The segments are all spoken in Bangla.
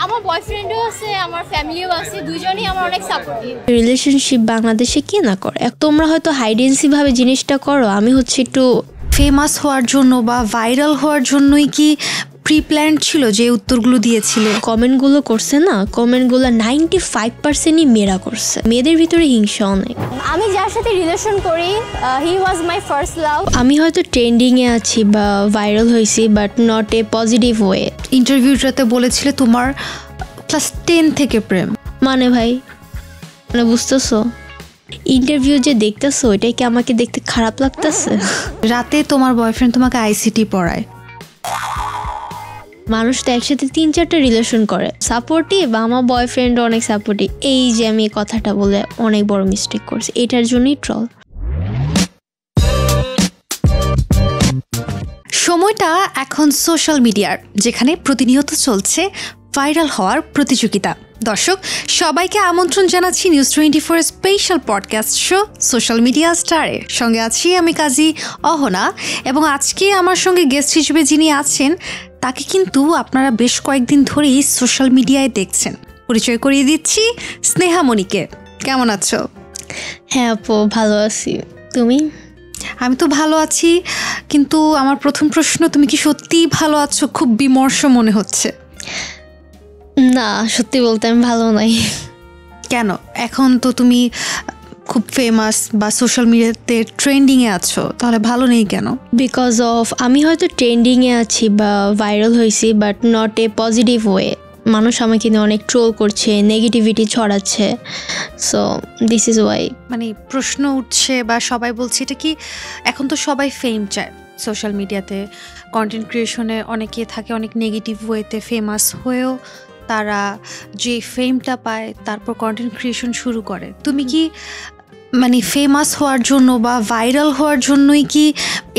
আমার বয়ফ্রেন্ডও আছে, আমার ফ্যামিলিও আছে, দুইজনই আমার অনেক সাপোর্টিভ। রিলেশনশিপ বাংলাদেশে কে না করে? তোমরা হয়তো হাইডেন্সি ভাবে জিনিসটা করো, আমি হচ্ছে একটু ফেমাস হওয়ার জন্য বা ভাইরাল হওয়ার জন্যই কি প্রি প্ল্যান ছিল যে উত্তরগুলো দিয়েছিলে? কমেন্টগুলো করছে না, কমেন্টগুলো 95%ই মেয়েরা করছে। মেয়েদের ভিতরে হিংসা অনেক। আমি যার সাথে রিলেশন করি হি ওয়াজ মাই ফার্স্ট লাভ। আমি হয়তো ট্রেন্ডিংয়ে আছি বা ভাইরাল হয়েছি, but not a positive way. ইন্টারভিউটাতে বলেছিলে তোমার ক্লাস 10 থেকে প্রেম। মানে ভাই, মানে বুঝতেছো? ইন্টারভিউ যে দেখতেছো, এটাই কি আমাকে দেখতে খারাপ লাগতেছে? রাতে তোমার বয়ফ্রেন্ড তোমাকে আইসিটি পড়ায়। মানুষ তো একসাথে 3-4টা রিলেশন করে। সাপোর্টিভ, আমার বয়ফ্রেন্ড অনেক সাপোর্টিভ। এই যে আমি এই কথাটা বলে অনেক বড় মিস্টেক করছি, এটার জন্যই ট্রল। সময়টা এখন সোশ্যাল মিডিয়ার, যেখানে প্রতিনিয়ত চলছে ভাইরাল হওয়ার প্রতিযোগিতা। দর্শক সবাইকে আমন্ত্রণ জানাচ্ছি news 24 special podcast show social media স্টারে। সঙ্গে আছি আমি কাজী অহনা, এবং আজকে আমার সঙ্গে গেস্ট হিসেবে যিনি আছেন তাকে কিন্তু আপনারা বেশ কয়েকদিন ধরেই সোশ্যাল মিডিয়ায় দেখছেন। পরিচয় করিয়ে দিচ্ছি স্নেহামণিকে। কেমন আছো? হ্যাঁ আপু, ভালো আছি। তুমি? আমি তো ভালো আছি, কিন্তু আমার প্রথম প্রশ্ন, তুমি কি সত্যিই ভালো আছো? খুব বিমর্ষ মনে হচ্ছে। না, সত্যি বলতে আমি ভালো নাই। কেন? এখন তো তুমি খুব ফেমাস বা সোশ্যাল মিডিয়াতে ট্রেন্ডিংয়ে আছো, তাহলে ভালো নেই কেন? বিকজ অফ আমি হয়তো ট্রেন্ডিংয়ে আছি বা ভাইরাল হয়েছি, but not a positive way. মানুষ আমাকে নিয়ে অনেক ট্রোল করছে, নেগেটিভিটি ছড়াচ্ছে। So this is Y. মানে প্রশ্ন উঠছে বা সবাই বলছে, এটা কি এখন তো সবাই ফেম চায় সোশ্যাল মিডিয়াতে, কন্টেন্ট ক্রিয়েশনে অনেকে থাকে অনেক নেগেটিভ ওয়েতে ফেমাস হয়েও তারা যে ফেমটা পায় তারপর কন্টেন্ট ক্রিয়েশন শুরু করে। তুমি কি মানে ফেমাস হওয়ার জন্য বা ভাইরাল হওয়ার জন্যই কি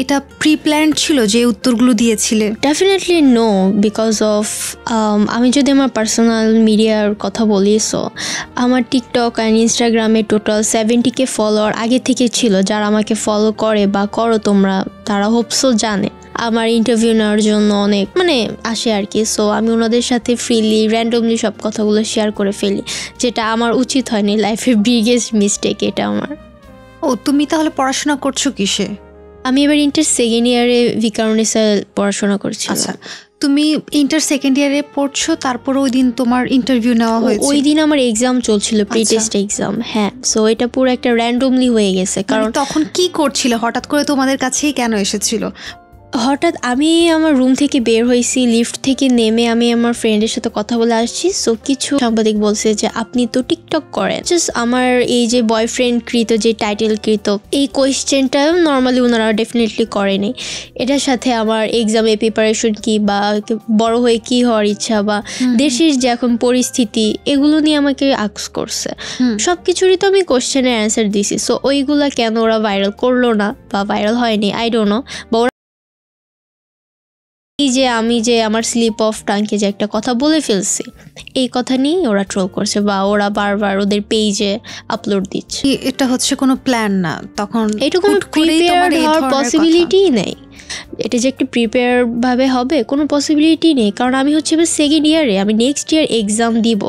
এটা প্রি প্ল্যান ছিল যে উত্তরগুলো দিয়েছিলে? ডেফিনেটলি নো, বিকজ অফ আমি যদি আমার পার্সোনাল মিডিয়ার কথা বলি, সো আমার টিকটক অ্যান্ড ইনস্টাগ্রামে টোটাল 70K ফলোয়ার আগে থেকে ছিল। যারা আমাকে ফলো করে বা করো তোমরা, তারা হোপসো জানে আমার ইন্টারভিউ নেওয়ার জন্য অনেক মানে আসে আর কি। সো আমি ওনাদের সাথে ফ্রিলি র্যান্ডমলি সব কথাগুলো শেয়ার করে ফেলি, যেটা আমার উচিত হয়নি। লাইফের বিগেস্ট মিস্টেক এটা আমার। ও, তুমি তাহলে পড়াশোনা করছো কিসে? আমি এবার ইন্টার সেকেন্ড ইয়ারে ভিকারুনিসা পড়াশোনা করছি। আচ্ছা, তুমি ইন্টার সেকেন্ড ইয়ারে পড়ছো, তারপর ওই দিন তোমার ইন্টারভিউ নেওয়া হয়েছে? ওই দিন আমার এক্সাম চলছিল, প্রি টেস্ট এক্সাম। হ্যাঁ, সো এটা পুরো একটা র্যান্ডমলি হয়ে গেছে। কারণ তখন কি করছিলে? হঠাৎ করে তোমাদের কাছেই কেন এসেছিল? হঠাৎ আমি আমার রুম থেকে বের হয়েছি, লিফট থেকে নেমে আমি আমার ফ্রেন্ডের সাথে কথা বলে আসছি। সো কিছু সাংবাদিক বলছে যে আপনি তো টিকটক করেন। জাস্ট আমার এই যে বয়ফ্রেন্ড কৃত যে টাইটেল কৃত এই কোয়েশ্চেনটা নর্মালি ওনারা ডেফিনেটলি করেনি। এটার সাথে আমার এক্সামে প্রিপারেশন কি বা বড় হয়ে কি হওয়ার ইচ্ছা বা দেশের যে এখন পরিস্থিতি, এগুলো নিয়ে আমাকে আস্ক করছে। সব কিছুরই তো আমি কোয়েশ্চেনের অ্যান্সার দিছি। সো ওইগুলা কেন ওরা ভাইরাল করলো না বা ভাইরাল হয়নি, আই ডোন্ট নো। বা এই যে আমি যে আমার স্লিপ অফ টাঙ্কে যে একটা কথা বলে ফেলছি, এই কথা নিয়ে ওরা ট্রোল করছে বা ওরা বারবার ওদের পেজে আপলোড দিচ্ছে। এটা হচ্ছে কোনো প্ল্যান না, তখন এটা কোনো প্রিপেয়ার হওয়ার পসিবিলিটি নেই। এটা যে একটা প্রিপেয়ার ভাবে হবে কোনো পসিবিলিটি নেই। কারণ আমি হচ্ছে এবার সেকেন্ড ইয়ারে, আমি নেক্সট ইয়ার এক্সাম দিব।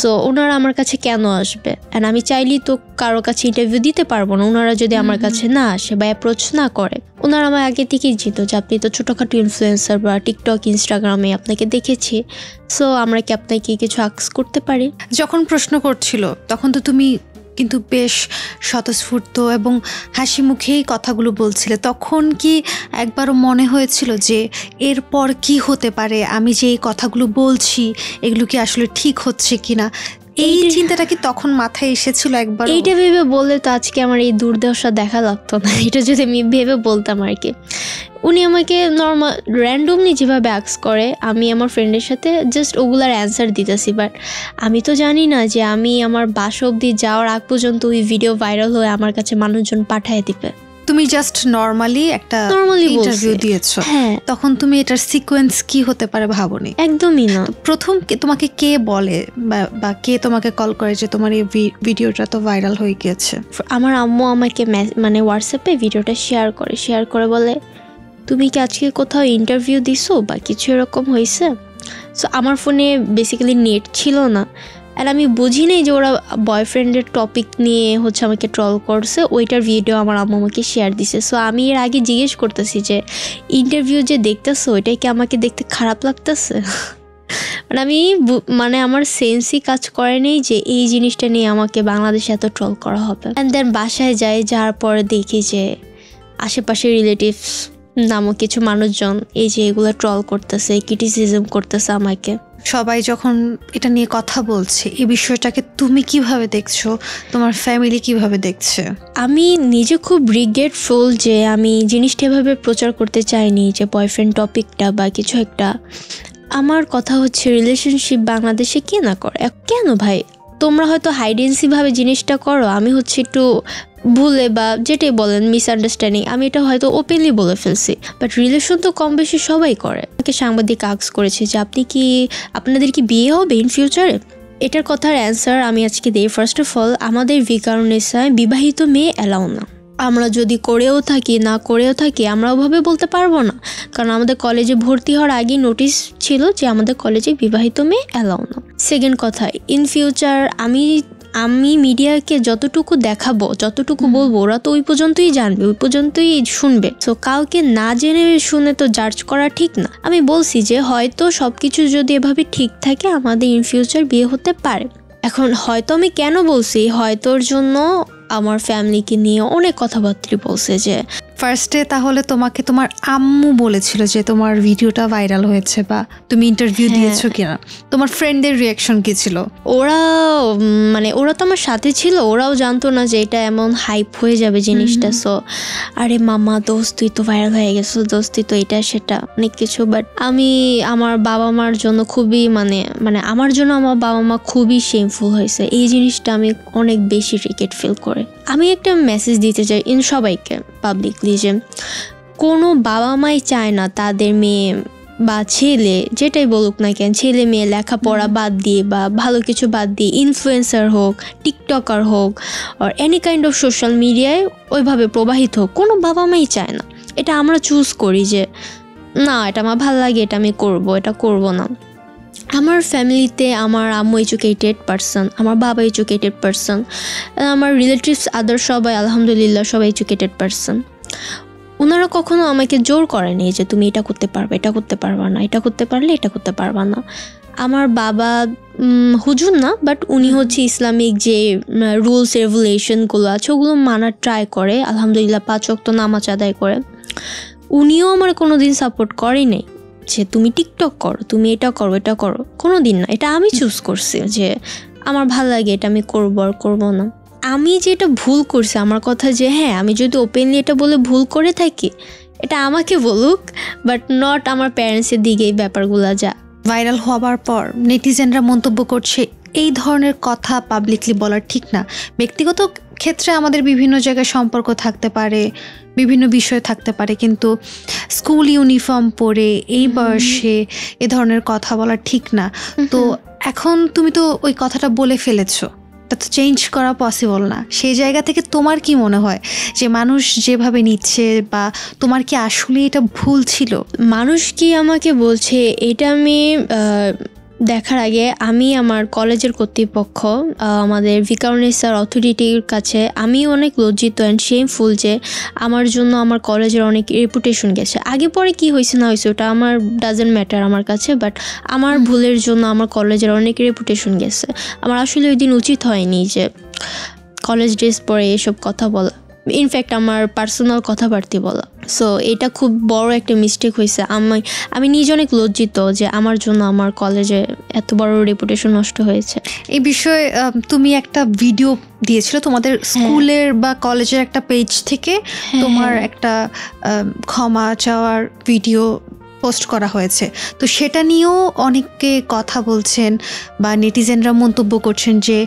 সো ওনারা আমার কাছে কেন আসবে? অ্যান্ড আমি চাইলেই তো কারো কাছে ইন্টারভিউ দিতে পারবো না ওনারা যদি আমার কাছে না আসে বা অ্যাপ্রোচ না করে। ওনারা আমার আগে থেকেই জিত যে আপনি তো ছোটোখাটো ইনফ্লুয়েন্সার বা টিকটক ইনস্টাগ্রামে আপনাকে দেখেছি, সো আমরা কি আপনাকে কিছু আস্ক করতে পারি? যখন প্রশ্ন করছিল তখন তো তুমি কিন্তু বেশ স্বতঃস্ফূর্ত এবং হাসি মুখেই কথাগুলো বলছিলে। তখন কি একবারও মনে হয়েছিল যে এরপর কি হতে পারে, আমি যে এই কথাগুলো বলছি এগুলো কি আসলে ঠিক হচ্ছে কিনা? এই চিন্তাটা কি তখন মাথায় এসেছিল একবার? এইটা ভেবে বললে তো আজকে আমার এই দুর্দশা দেখা লাগতো না। এটা যদি আমি ভেবে বলতাম আর কি। উনি আমাকে নর্মাল র্যান্ডমলি যেভাবে আস্ক করে, আমি আমার ফ্রেন্ডের সাথে জাস্ট ওগুলার অ্যান্সার দিতেছি। বাট আমি তো জানি না যে আমি আমার বাসা অবধি যাওয়ার আগ পর্যন্ত ওই ভিডিও ভাইরাল হয়ে আমার কাছে মানুষজন পাঠিয়ে দিবে। তুমি জাস্ট নর্মালি একটা ইন্টারভিউ দিয়েছো। হ্যাঁ, তখন তুমি এটার সিকোয়েন্স কি হতে পারে ভাবোনি? একদমই না। প্রথম তোমাকে কে বলে বা কে তোমাকে কল করে যে তোমার এই ভিডিওটা তো ভাইরাল হয়ে গিয়েছে? আমার আম্মু আমাকে মানে হোয়াটসঅ্যাপে ভিডিওটা শেয়ার করে বলে, তুমি কি আজকে কোথাও ইন্টারভিউ দিছো বা কিছু এরকম হয়েছে? সো আমার ফোনে বেসিক্যালি নেট ছিল না, আর আমি বুঝি নাই যে ওরা বয়ফ্রেন্ডের টপিক নিয়ে হচ্ছে আমাকে ট্রল করছে। ওইটার ভিডিও আমার আম্মু আমাকে শেয়ার দিছে। সো আমি এর আগে জিজ্ঞেস করতেছি যে ইন্টারভিউ যে দেখতেছো ওইটাই কি আমাকে দেখতে খারাপ লাগতেছে? মানে আমার সেন্সই কাজ করে নেই যে এই জিনিসটা নিয়ে আমাকে বাংলাদেশে এত ট্রল করা হবে। অ্যান্ড দেন বাসায় যাই, যাওয়ার পরে দেখি যে আশেপাশে রিলেটিভস নামক কিছু মানুষজন এই যে এগুলো ট্রল করতেছে, ক্রিটিসিজম করতেছে আমাকে। সবাই যখন এটা নিয়ে কথা বলছে, এই বিষয়টাকে তুমি কিভাবে দেখছো, তোমার ফ্যামিলি কিভাবে দেখছে? আমি নিজে খুব রিগ্রেটফুল যে আমি জিনিসটা এভাবে প্রচার করতে চাইনি, যে বয়ফ্রেন্ড টপিকটা বা কিছু একটা। আমার কথা হচ্ছে রিলেশনশিপ বাংলাদেশে কে না করে? কেন ভাই, তোমরা হয়তো হাইডেন্সিভাবে জিনিসটা করো, আমি হচ্ছে একটু ভুলে বা যেটাই বলেন মিসআন্ডারস্ট্যান্ডিং, আমি এটা হয়তো ওপেনলি বলে ফেলছি, বাট রিলেশন তো কম বেশি সবাই করে। আমাকে সাংবাদিক আস্ক করেছে যে আপনাদের কি বিয়ে হবে ইন ফিউচারে? এটার কথার অ্যান্সার আমি আজকে দিই। ফার্স্ট অফ অল, আমাদের ভিকারুননিসায় বিবাহিত মেয়ে অ্যালাউ না। আমরা যদি করেও থাকি না করেও থাকি আমরা ওভাবে বলতে পারবো না, কারণ আমাদের কলেজে ভর্তি হওয়ার আগেই নোটিশ ছিল যে আমাদের কলেজে বিবাহিত মেয়ে অ্যালাউ না। সেকেন্ড কথা, ইন ফিউচার আমি মিডিয়াকে যতটুকু দেখাবো, যতটুকু বলবো, ওরা তো ওই পর্যন্তই জানবে, ওই পর্যন্তই শুনবে। তো কাউকে না জেনে শুনে তো জাজ করা ঠিক না। আমি বলছি যে হয়তো সবকিছু যদি এভাবে ঠিক থাকে আমাদের ইন ফিউচার বিয়ে হতে পারে। এখন হয়তো আমি কেন বলছি, হয়তোর জন্য আমার ফ্যামিলিকে নিয়ে অনেক কথাবার্তা বলছে। যে ফার্স্টে তাহলে তোমাকে তোমার আম্মু বলেছিল যে তোমার ভিডিওটা ভাইরাল হয়েছে বা তুমি ইন্টারভিউ দিয়েছো কিনা, তোমার ফ্রেন্ডদের রিয়াকশন কি ছিল? ওরা তো আমার সাথে ছিল, ওরাও জানতো না যে এটা এমন হাইপ হয়ে যাবে জিনিসটা। সো আরে মামা দোস্ত তুই তো ভাইরাল হয়ে গেছো, দোস্ত তুই তো এটা সেটা অনেক কিছু। বাট আমি আমার বাবা মার জন্য খুবই আমার জন্য আমার বাবা মা খুবই শেমফুল হয়েছে। এই জিনিসটা আমি অনেক বেশি রিগ্রেট ফিল করে। আমি একটা মেসেজ দিতে চাই সবাইকে পাবলিকলি, যে কোনো বাবা মাই চায় না তাদের মেয়ে বা ছেলে যেটাই বলুক না কেন, ছেলে মেয়ে লেখাপড়া বাদ দিয়ে বা ভালো কিছু বাদ দিয়ে ইনফ্লুয়েন্সার হোক, টিকটকার হোক, আর এনি কাইন্ড অফ সোশ্যাল মিডিয়ায় ওইভাবে প্রবাহিত হোক। কোনো বাবা মাই চায় না। এটা আমরা চুজ করি যে না এটা আমার ভালো লাগে, এটা আমি করবো, এটা করব না। আমার ফ্যামিলিতে আমার আম্মু এডুকেটেড পারসন, আমার বাবা এডুকেটেড পারসন, আমার রিলেটিভস আদার সবাই আলহামদুলিল্লাহ সবাই এডুকেটেড পারসন। ওনারা কখনো আমাকে জোর করেনি যে তুমি এটা করতে পারবে, এটা করতে পারবা না, এটা করতে পারলে এটা করতে পারবা না। আমার বাবা হুজুর না, বাট উনি হচ্ছে ইসলামিক যে রুলস রেগুলেশনগুলো আছে ওগুলো মানার ট্রাই করে, আলহামদুলিল্লাহ 5 ওয়াক্ত নামাজ আদায় করে। উনিও আমার কোনোদিন সাপোর্ট করেনি যে তুমি টিকটক করো, তুমি এটা করো, এটা করো, কোনো দিন না। এটা আমি চুজ করছি যে আমার ভাল লাগে, এটা আমি করবো আর করবো না। আমি যেটা ভুল করছি আমার কথা, যে হ্যাঁ আমি যদি ওপেনলি এটা বলে ভুল করে থাকি এটা আমাকে বলুক, বাট নট আমার প্যারেন্টসের দিকে এই ব্যাপারগুলো যা। ভাইরাল হওয়ার পর নেটিজেনরা মন্তব্য করছে এই ধরনের কথা পাবলিকলি বলা ঠিক না। ব্যক্তিগত ক্ষেত্রে আমাদের বিভিন্ন জায়গায় সম্পর্ক থাকতে পারে, বিভিন্ন বিষয় থাকতে পারে, কিন্তু স্কুল ইউনিফর্ম পরে এই বয়সে এ ধরনের কথা বলা ঠিক না। তো এখন তুমি তো ওই কথাটা বলে ফেলেছো, এটা তো চেঞ্জ করা পসিবল না। সেই জায়গা থেকে তোমার কি মনে হয় যে মানুষ যেভাবে নিচ্ছে, বা তোমার কি আসলে এটা ভুল ছিল? মানুষ কি আমাকে বলছে এটা আমি দেখার আগে আমি আমার কলেজের কর্তৃপক্ষ, আমাদের ভিকারুননিসার অথরিটির কাছে আমি অনেক লজ্জিত অ্যান্ড শেমফুল যে আমার জন্য আমার কলেজের অনেক রেপুটেশন গেছে। আগে পরে কি হয়েছে না হয়েছে ওটা আমার ডাজেন্ট ম্যাটার আমার কাছে, বাট আমার ভুলের জন্য আমার কলেজের অনেক রেপুটেশন গেছে। আমার আসলে ওই দিন উচিত হয়নি যে কলেজ ড্রেস পরে এসব কথা বলা, ইনফ্যাক্ট আমার পার্সোনাল কথাবার্তা বলা। সো এটা খুব বড় একটা মিস্টেক হয়েছে। আমি নিজে অনেক লজ্জিত যে আমার জন্য আমার কলেজে এত বড় রেপুটেশন নষ্ট হয়েছে। এই বিষয়ে তুমি একটা ভিডিও দিয়েছিল তোমাদের স্কুলের বা কলেজের একটা পেজ থেকে, তোমার একটা ক্ষমা চাওয়ার ভিডিও পোস্ট করা হয়েছে। তো সেটা নিয়েও অনেকে কথা বলছেন বা নেটিজেনরা মন্তব্য করছেন যে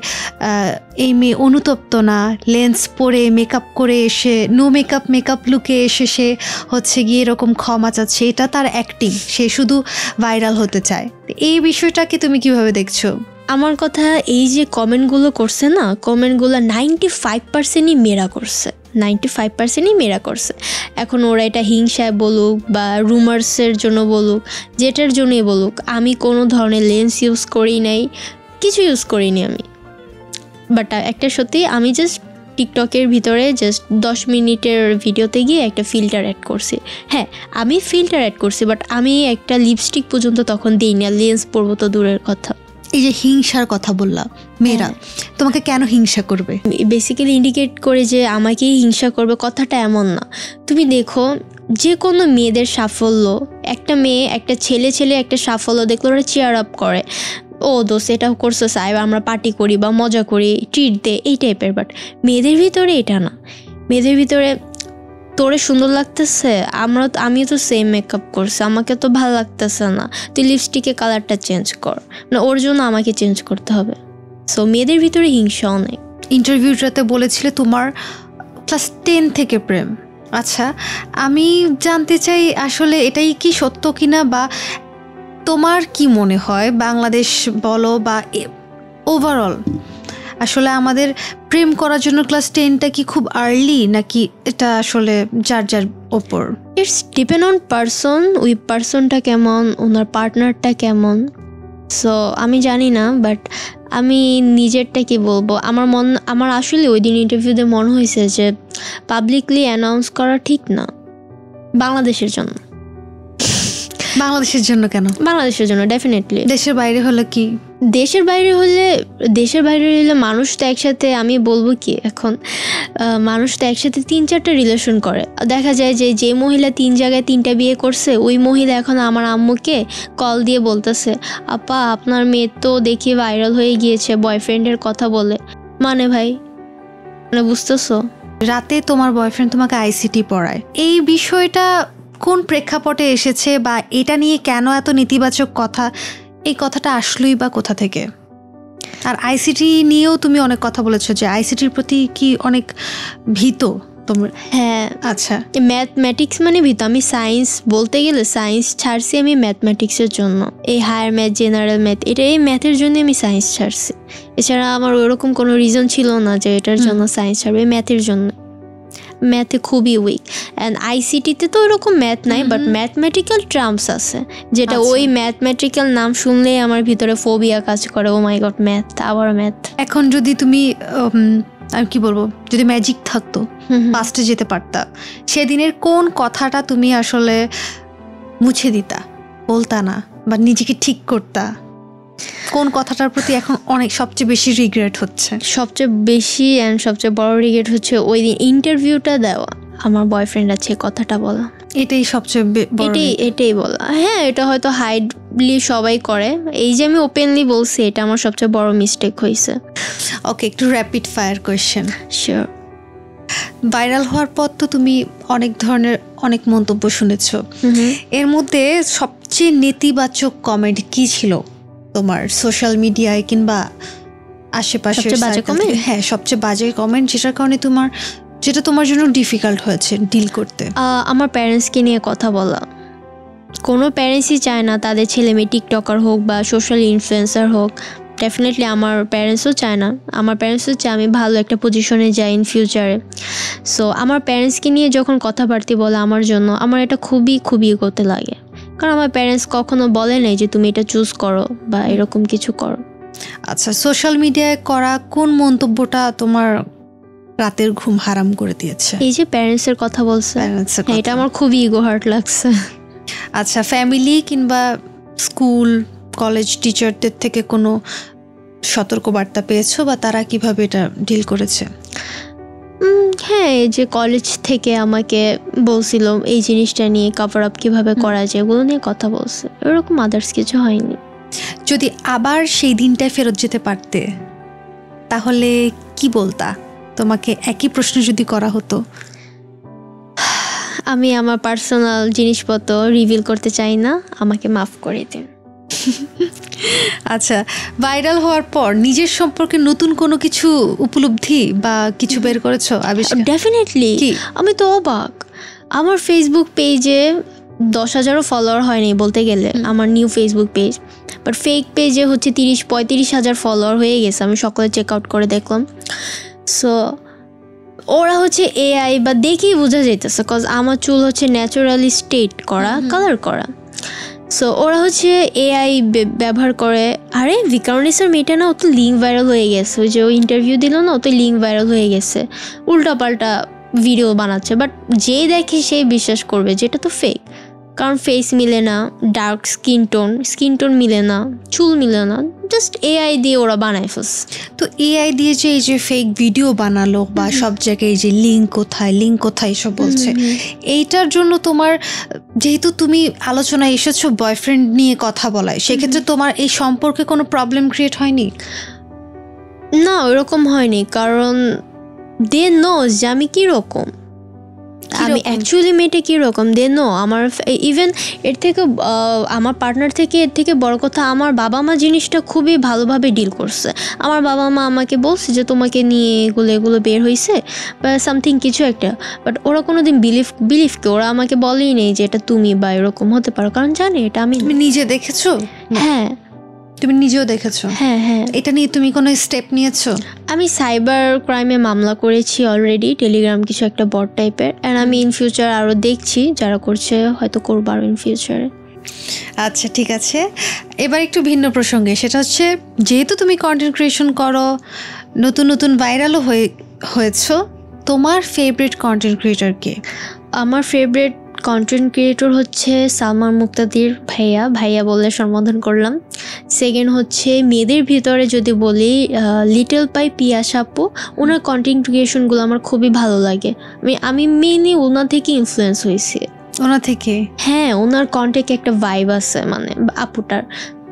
এই মেয়ে অনুতপ্ত না, লেন্স পরে মেকআপ করে এসে নো মেকআপ লুকে এসে সে হচ্ছে গিয়ে এরকম ক্ষমা চাচ্ছে, এটা তার অ্যাক্টিং, সে শুধু ভাইরাল হতে চায়। এই বিষয়টাকে তুমি কিভাবে দেখছো? আমার কথা এই যে কমেন্টগুলো করছে না, কমেন্টগুলো 95%ই মেয়েরা করছে, 95%ই মেয়েরা করছে। এখন ওরা এটা হিংসায় বলুক বা রুমার্সের জন্য বলুক, যেটার জন্যই বলুক, আমি কোনো ধরনের লেন্স ইউজ করি নাই, কিছু ইউজ করিনি আমি। বাট একটা সত্যি, আমি জাস্ট টিকটকের ভিতরে জাস্ট 10 মিনিটের ভিডিওতে গিয়ে একটা ফিল্টার অ্যাড করছি। হ্যাঁ, আমি ফিল্টার অ্যাড করছি, বাট আমি একটা লিপস্টিক পর্যন্ত তখন দিই না, লেন্স পরবো তো দূরের কথা। এই যে হিংসার কথা বললাম, মেয়েরা তোমাকে কেন হিংসা করবে? বেসিক্যালি ইন্ডিকেট করে যে আমাকেই হিংসা করবে কথাটা এমন না। তুমি দেখো, যে কোনো মেয়েদের সাফল্য, একটা মেয়ে একটা ছেলে একটা সাফল্য দেখলে ওরা চেয়ার আপ করে, ও দোস্ত এটাও করছো সাহেব, আমরা পার্টি করি বা মজা করি, ট্রিট দে, এই টাইপের। বাট মেয়েদের ভিতরে এটা না। মেয়েদের ভিতরে তোরে সুন্দর লাগতেছে, আমিও তো সেম মেকআপ করছি, আমাকে তো ভালো লাগতেছে না, তুই লিপস্টিকের কালারটা চেঞ্জ কর, না ওর জন্য আমাকে চেঞ্জ করতে হবে। সো মেয়েদের ভিতরে হিংসা অনেক। ইন্টারভিউটাতে বলেছিলে তোমার ক্লাস 10 থেকে প্রেম। আচ্ছা, আমি জানতে চাই আসলে এটাই কি সত্য কিনা, বা তোমার কি মনে হয় বাংলাদেশ বলো বা ওভারঅল আসলে আমাদের প্রেম করার জন্য ক্লাস 10টা কি খুব আর্লি, নাকি এটা আসলে যার যার ওপর? ইটস ডিপেন্ড অন পারসন, ওই পারসনটা কেমন, ওনার পার্টনারটা কেমন। সো আমি জানি না, বাট আমি নিজেরটা কি বলবো, আমার আসলে ওই দিন ইন্টারভিউতে মনে হয়েছে যে পাবলিকলি অ্যানাউন্স করা ঠিক না বাংলাদেশের জন্য। বাংলাদেশের জন্য কেন? বাংলাদেশের জন্য ডেফিনেটলি। দেশের বাইরে হলে কি? দেশের বাইরে হলে মানুষ তো একসাথে, আমি বলবো কি, এখন মানুষ তো একসাথে 3-4টা রিলেশন করে। দেখা যায় যে মহিলা 3 জায়গায় 3টা বিয়ে করছে, ওই মহিলা এখন আমার আম্মুকে কল দিয়ে বলতেছে, আপা আপনার মেয়ে তো দেখি ভাইরাল হয়ে গিয়েছে বয়ফ্রেন্ডের কথা বলে। মানে ভাই, মানে বুঝতেছো? রাতে তোমার বয়ফ্রেন্ড তোমাকে আইসিটি পড়ায়, এই বিষয়টা কোন প্রেক্ষাপটে এসেছে, বা এটা নিয়ে কেন এত নেতিবাচক কথা, এই কথাটা আসলোই বা কোথা থেকে? আর আইসিটি নিয়েও তুমি অনেক কথা বলেছো যে আইসিটির প্রতি কি অনেক ভীত তোমরা? হ্যাঁ, আচ্ছা, ম্যাথমেটিক্স মানে ভীত। আমি সায়েন্স, বলতে গেলে সায়েন্স ছাড়ছি আমি ম্যাথমেটিক্সের জন্য। এই হায়ার ম্যাথ, জেনারেল ম্যাথ, এই ম্যাথের জন্য আমি সায়েন্স ছাড়ছি। এছাড়া আমার ওরকম কোনো রিজন ছিল না যে এটার জন্য সায়েন্স ছাড়বে, ম্যাথের জন্য। ম্যাথে খুবই উইক। অ্যান্ড আইসিটিতে তো ওরকম ম্যাথ নাই, বাট ম্যাথমেটিক্যাল টার্মস আছে, যেটা ওই ম্যাথমেটিক্যাল নাম শুনলেই আমার ভিতরে ফোবিয়া কাজ করে। ও মাই গড, ম্যাথ, আবার ম্যাথ। এখন যদি তুমি আমি কি বলবো, যদি ম্যাজিক থাকতো, পাস্টে যেতে পারতা, সেদিনের কোন কথাটা তুমি আসলে মুছে দিতা, বলতা না, বা নিজেকে ঠিক করতা? কোন কথাটার প্রতি এখন সবচেয়ে বেশি রিগ্রেট হচ্ছে? সবচেয়ে বেশি অ্যান্ড সবচেয়ে বড় রিগ্রেট হচ্ছে ওই দিন ইন্টারভিউটা দেওয়া, আমার বয়ফ্রেন্ড আছে কথাটা বলা। এটাই সবচেয়ে এটাই বলা। হ্যাঁ, এটা হয়তো হাইডলি সবাই করে, এই যে আমি ওপেনলি বলছি, এটা আমার সবচেয়ে বড় মিস্টেক হয়েছে। ওকে, একটু rapid fire question. Sure. Viral হওয়ার পর তো তুমি অনেক ধরনের অনেক মন্তব্য শুনেছো, এর মধ্যে সবচেয়ে নেতিবাচক কমেন্ট কি ছিল তোমার সোশ্যাল মিডিয়ায় কিংবা আশেপাশে? হ্যাঁ, সবচেয়ে বাজে কমেন্ট, যেটার কারণে যেটা তোমার জন্য ডিফিকাল্ট হয়েছে ডিল করতে? আমার প্যারেন্টসকে নিয়ে কথা বলা। কোনো প্যারেন্টসই চায় না তাদের ছেলে মেয়ে টিকটকার হোক বা সোশ্যাল ইনফ্লুয়েন্সার হোক। ডেফিনেটলি আমার প্যারেন্টসও চায় না। আমার প্যারেন্টসও চায় আমি ভালো একটা পজিশনে যাই ইন ফিউচারে। সো আমার প্যারেন্টসকে নিয়ে যখন কথাবার্তা বলে আমার জন্য, আমার এটা খুবই খুবই করতে লাগে। কারণ আমার প্যারেন্টস কখনো বলে নাই যে তুমি এটা চুজ করো বা এরকম কিছু করো। আচ্ছা, সোশ্যাল মিডিয়ায় করা কোন মন্তব্যটা তোমার রাতের ঘুম হারাম করে দিয়েছে? এই যে প্যারেন্টসের কথা বলছে, এটা আমার খুবই ইগো হার্ট লাগছে। আচ্ছা, ফ্যামিলি কিংবা স্কুল কলেজ টিচারদের থেকে কোনো সতর্কবার্তা পেয়েছো, বা তারা কিভাবে এটা ডিল করেছে? হ্যাঁ, এই যে কলেজ থেকে আমাকে বলছিল এই জিনিসটা নিয়ে কভার আপ কীভাবে করা যায়, এগুলো নিয়ে কথা বলছে। এরকম আদার্স কিছু হয়নি। যদি আবার সেই দিনটায় ফেরত যেতে পারতে, তাহলে কি বলতা? তোমাকে একই প্রশ্ন যদি করা হতো? আমি আমার পার্সোনাল জিনিসপত্র রিভিল করতে চাই না, আমাকে মাফ করে দিন। আচ্ছা, ভাইরাল হওয়ার পর নিজের সম্পর্কে নতুন কোনো কিছু উপলব্ধি বা কিছু বের করেছো? ডেফিনেটলি। আমি তো অবাক, আমার ফেসবুক পেজে 10,000ও ফলোয়ার হয়নি বলতে গেলে, আমার new Facebook page, but fake পেজে হচ্ছে 30-35 হাজার ফলোয়ার হয়ে গেছে, আমি সকালে চেক আউট করে দেখলাম। সো ওরা হচ্ছে এআই বা দেখেই বোঝা যাইতেছে, কজ আমার চুল হচ্ছে ন্যাচারালি স্ট্রেট করা, কালার করা। সো ওরা হচ্ছে এআই ব্যবহার করে। আরে ভিকারুনিসার মেয়েটা না, ও তো লিঙ্ক ভাইরাল হয়ে গেছে, ওই যে ও ইন্টারভিউ দিল না, ও তো লিঙ্ক ভাইরাল হয়ে গেছে, উল্টাপাল্টা ভিডিও বানাচ্ছে। বাট যে দেখে সেই বিশ্বাস করবে যেটা তো ফেক, কারণ ফেস মিলে না, ডার্ক স্কিন টোন মিলে না, চুল মিলে না, জাস্ট এআই দিয়ে ওরা বানায় ফেলছে। তো এআই দিয়ে যে এই যে ফেক ভিডিও বানালো বা সব জায়গায় এই যে লিঙ্ক কোথায় এসব বলছে, এইটার জন্য তোমার, যেহেতু তুমি আলোচনায় এসেছো বয়ফ্রেন্ড নিয়ে কথা বলায়, সেক্ষেত্রে তোমার এই সম্পর্কে কোনো প্রবলেম ক্রিয়েট হয়নি? না, ওরকম হয়নি, কারণ দে নোজ যে আমি কীরকম, আমি অ্যাকচুয়ালি মেয়েটা কীরকম, দে নো আমার। ইভেন এর থেকে আমার পার্টনার থেকে এর থেকে বড় কথা, আমার বাবা মা জিনিসটা খুবই ভালোভাবে ডিল করছে। আমার বাবা মা আমাকে বলছে যে তোমাকে নিয়ে এগুলো বের হয়েছে বা সামথিং কিছু একটা, বাট ওরা কোনো দিন বিলিভকে ওরা আমাকে বলেই নেই যে এটা তুমি বা এরকম হতে পারো, কারণ জানে এটা আমি। তুমি নিজে দেখেছো? হ্যাঁ, তুমি নিজেও দেখেছো? হ্যাঁ হ্যাঁ। এটা নিয়ে তুমি কোনো স্টেপ নিয়েছো? আমি সাইবার ক্রাইমে মামলা করেছি অলরেডি, টেলিগ্রাম কিছু একটা বট টাইপের, অ্যান্ড আমি ইন ফিউচার আরও দেখছি যারা করছে, হয়তো করবো আরও ইন ফিউচারে। আচ্ছা, ঠিক আছে। এবার একটু ভিন্ন প্রসঙ্গে, সেটা হচ্ছে যেহেতু তুমি কন্টেন্ট ক্রিয়েশন করো, নতুন ভাইরালও হয়েছো, তোমার ফেভারিট কন্টেন্ট ক্রিয়েটর কে? আমার ফেভারিট কন্টেন্ট ক্রিয়েটর হচ্ছে সালমান মুক্তাদির ভাইয়া বলে সম্বোধন করলাম। সেকেন্ড হচ্ছে মেয়েদের ভিতরে যদি বলি লিটল পাই পিয়াস আপু, ওনার কন্টেন্ট ক্রিয়েশনগুলো আমার খুবই ভালো লাগে। আমি মেনলি ওনার থেকে ইনফ্লুয়েন্স হয়েছি। ওনা থেকে? হ্যাঁ, ওনার কন্টেন্টে একটা ভাইব আছে, মানে আপুটার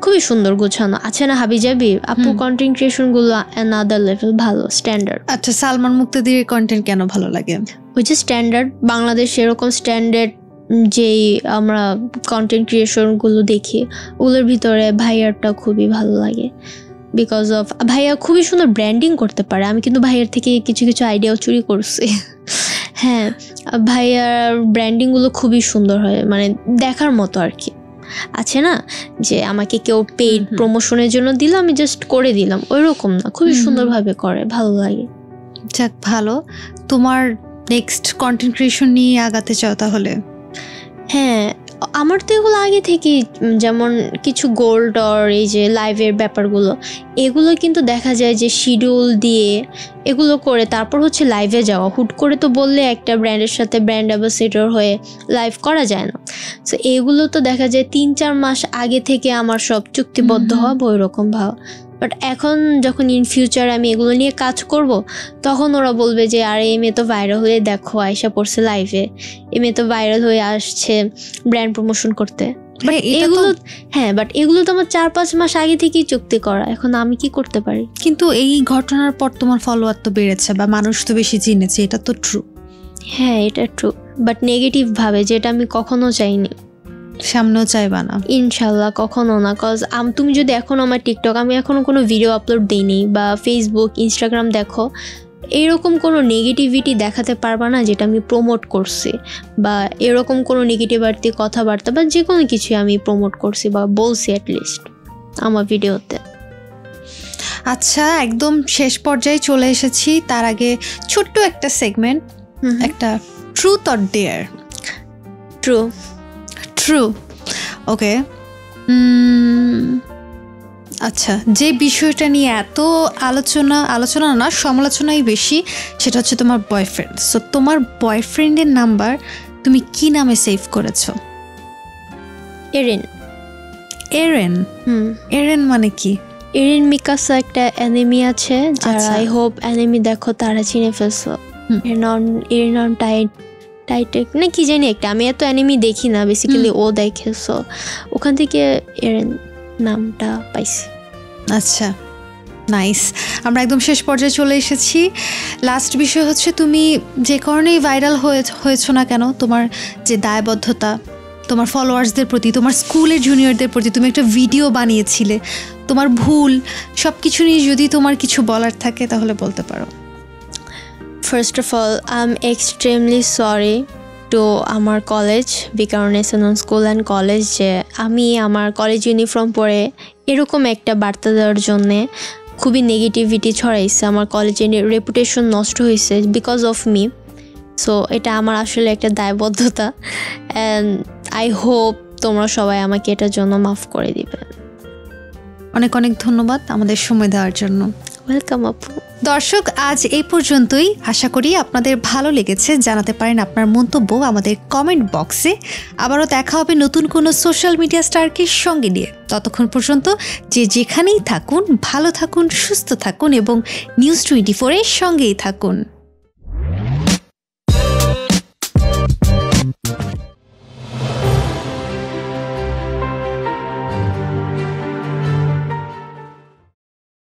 খুবই সুন্দর গোছানো আছে না হাবিজাবি। আপু কন্টেন্ট ক্রিয়েশনগুলো অ্যানাদার লেভেল, ভালো স্ট্যান্ডার্ড। আচ্ছা, সালমান মুক্তাদির কন্টেন্ট কেন ভালো লাগে? ওই যে স্ট্যান্ডার্ড, বাংলাদেশ এরকম স্ট্যান্ডার্ড যেই আমরা কন্টেন্ট ক্রিয়েশনগুলো দেখি, ওগুলোর ভিতরে ভাইয়ারটা খুবই ভালো লাগে। বিকজ অফ ভাইয়া খুবই সুন্দর ব্র্যান্ডিং করতে পারে। আমি কিন্তু ভাইয়ার থেকে কিছু আইডিয়াও চুরি করছি। হ্যাঁ, ভাইয়ার ব্র্যান্ডিংগুলো খুবই সুন্দর হয়, মানে দেখার মতো আর কি। আছে না যে আমাকে কেউ পেইড প্রমোশনের জন্য দিল, আমি জাস্ট করে দিলাম, ওইরকম না, খুবই সুন্দরভাবে করে, ভালো লাগে। যাক, ভালো। তোমার নেক্সট কন্টেন্ট ক্রিয়েশন নিয়ে আগাতে চাও তাহলে? হ্যাঁ, আমার তো এগুলো আগে থেকেই, যেমন কিছু গোল্ড আর এই যে লাইভের ব্যাপারগুলো, এগুলো কিন্তু দেখা যায় যে শিডিউল দিয়ে এগুলো করে তারপর হচ্ছে লাইভে যাওয়া। হুট করে তো বললে একটা ব্র্যান্ডের সাথে ব্র্যান্ড অ্যাম্বাসেডর হয়ে লাইভ করা যায় না। সো এগুলো তো দেখা যায় 3-4 মাস আগে থেকে আমার সব চুক্তিবদ্ধ হওয়া, ওইরকম ভাবা। বাট এখন যখন ইন ফিউচার আমি এগুলো নিয়ে কাজ করব, তখন ওরা বলবে যে আরে এ মেয়ে তো ভাইরাল হয়ে দেখো আয়শা পড়ছে লাইভে, এ মেয়ে তো ভাইরাল হয়ে আসছে ব্র্যান্ড প্রমোশন করতে। এগুলো বাট এগুলো তো আমার 4-5 মাস আগে থেকেই চুক্তি করা, এখন আমি কি করতে পারি? কিন্তু এই ঘটনার পর তোমার ফলোয়ার তো বেড়েছে বা মানুষ তো বেশি চিনেছে, এটা তো ট্রু। হ্যাঁ, এটা ট্রু, বাট নেগেটিভ ভাবে, যেটা আমি কখনো চাইনি, সামনেও চাইবা না ইনশাল্লাহ, কখনো না। কজ তুমি যদি এখন আমার টিকটক, আমি এখনো কোনো ভিডিও আপলোড দিইনি, বা ফেসবুক ইনস্টাগ্রাম দেখো, এরকম কোনো নেগেটিভিটি দেখাতে পারবা না যেটা আমি প্রমোট করছি, বা এরকম কোনো নেগেটিভিটি কথাবার্তা বা যে কোনো কিছু আমি প্রমোট করছি বা বলছি অ্যাটলিস্ট আমার ভিডিওতে। আচ্ছা, একদম শেষ পর্যায়ে চলে এসেছি, তার আগে ছোট্ট একটা সেগমেন্ট, একটা ট্রুথ অর ডেয়ার। ট্রু। ওকে, আচ্ছা, যে বিষয়টা নিয়ে এত আলোচনা না, সমালোচনাই বেশি, সেটা হচ্ছে তোমার বয়ফ্রেন্ড। সো তোমার বয়ফ্রেন্ডের নাম্বার তুমি কি নামে সেভ করেছো? এরেন মানে কি? এরিন মিকাসা একটা অ্যানিমি আছে, যারা আই হোপ অ্যানিমি দেখো তারা চিনে ফেলছো। এরিন টাইটেক না কি জানি একটা, আমি এত অ্যানিমি দেখি না বেসিক্যালি, ও দেখেছো, ওখান থেকে এরেন নামটা পাইছি। আচ্ছা, নাইস। আমরা একদম শেষ পর্যায়ে চলে এসেছি। লাস্ট বিষয় হচ্ছে, তুমি যে কারণেই ভাইরাল হয়েছো না কেন, তোমার যে দায়বদ্ধতা তোমার ফলোয়ার্সদের প্রতি, তোমার স্কুলের জুনিয়রদের প্রতি, তুমি একটা ভিডিও বানিয়েছিলে, তোমার ভুল সব কিছু নিয়ে যদি তোমার কিছু বলার থাকে তাহলে বলতে পারো। First of all, I'm extremely sorry to আমার college Viqarunnisa school and college যে আমি আমার কলেজ ইউনিফর্ম পরে এরকম একটা বার্তা দেওয়ার জন্যে খুবই নেগেটিভিটি ছড়াইছে, আমার কলেজের রেপুটেশন নষ্ট হয়েছে বিকজ অফ মি। সো এটা আমার আসলে একটা দায়বদ্ধতা, অ্যান্ড আই হোপ তোমরা সবাই আমাকে এটার জন্য মাফ করে দিবে। অনেক অনেক ধন্যবাদ আমাদের সময় দেওয়ার জন্য। ওয়েলকাম আপু। দর্শক, আজ এই পর্যন্তই। আশা করি আপনাদের ভালো লেগেছে। জানাতে পারেন আপনার মন্তব্য আমাদের কমেন্ট বক্সে। আবারও দেখা হবে নতুন কোনো সোশ্যাল মিডিয়া স্টারকে সঙ্গে নিয়ে। ততক্ষণ পর্যন্ত যে যেখানেই থাকুন ভালো থাকুন, সুস্থ থাকুন এবং নিউজ 24 এর সঙ্গেই থাকুন।